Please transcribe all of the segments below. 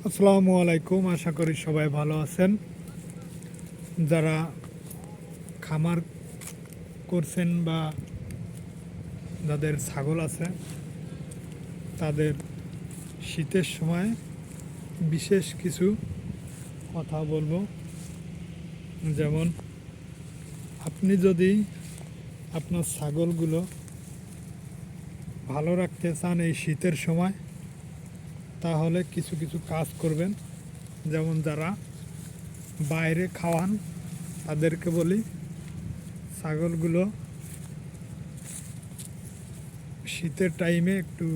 আসসালামু আলাইকুম। আশা করি সবাই ভালো আছেন। যারা খামার করছেন বা যাদের ছাগল আছে তাদের শীতের সময় বিশেষ কিছু কথা বলবো। যেমন আপনি যদি আপনার ছাগলগুলো ভালো রাখতে চান এই শীতের সময়, তাহলে কিছু কিছু কাজ করবেন। যেমন যারা বাইরে খাওয়ান তাদেরকে বলি, ছাগলগুলো শীতের টাইমে একটু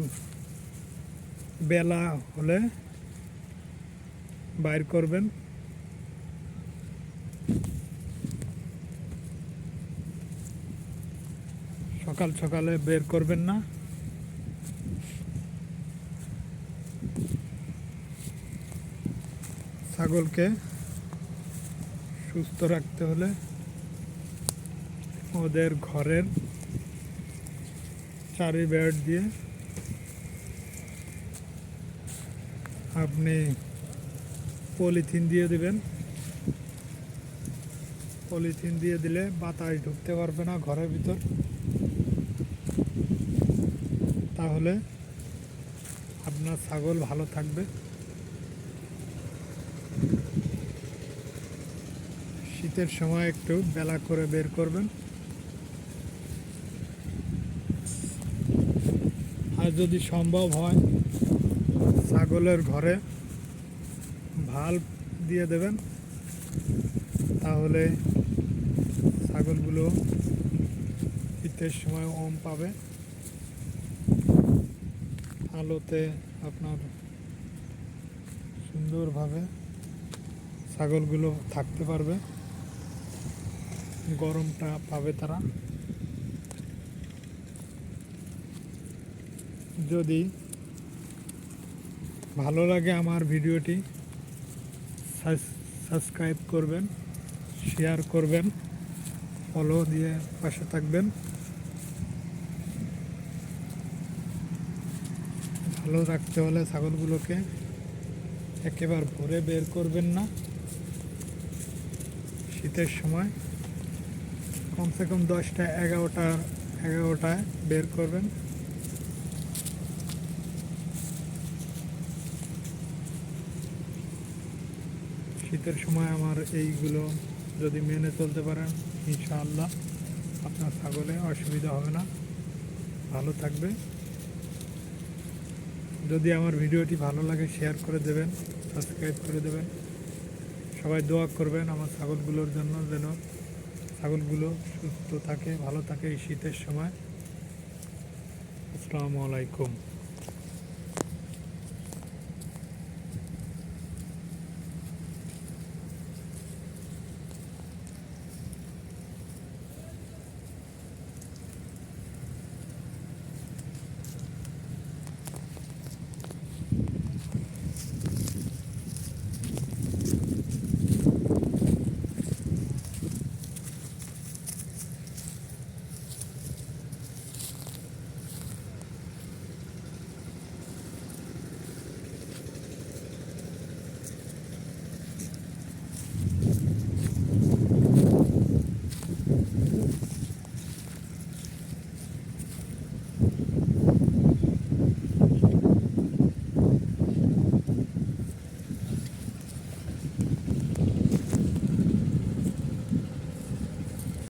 বেলা হলে বাইর করবেন। সকাল সকালে বের করবেন না। ছাগলকে সুস্থ রাখতে হলে ওদের ঘরের চারি বেড় দিয়ে আপনি পলিথিন দিয়ে দিবেন। পলিথিন দিয়ে দিলে বাতাস ঢুকতে পারবে না ঘরের ভিতর। তাহলে আপনার ছাগল ভালো থাকবে। শীতের সময় একটু বেলা করে বের করবেন। আর যদি সম্ভব হয় ছাগলের ঘরে ভাল্ব দিয়ে দেবেন, তাহলে ছাগলগুলো শীতের সময় পাবে। আলোতে আপনার সুন্দরভাবে ছাগলগুলো থাকতে পারবে, গরমটা পাবে তারা। যদি ভালো লাগে আমার ভিডিওটি সাবস্ক্রাইব করবেন, শেয়ার করবেন, ফলো দিয়ে পাশে থাকবেন। ভালো রাখতে হলে ছাগলগুলোকে একেবারে ভোরে বের করবেন না। শীতের সময় কমসে কম 10টা 11টায় বের করবেন। শীতের সময় আমার এইগুলো যদি মেনে চলতে পারেন, ইনশাআল্লাহ আপনার ছাগলে অসুবিধা হবে না, ভালো থাকবে। যদি আমার ভিডিওটি ভালো লাগে শেয়ার করে দেবেন, সাবস্ক্রাইব করে দেবেন। সবাই দোয়া করবেন আমার ছাগলগুলোর জন্য, যেন ছাগলগুলো সুস্থ থাকে, ভালো থাকে এই শীতের সময়। আসসালামু আলাইকুম।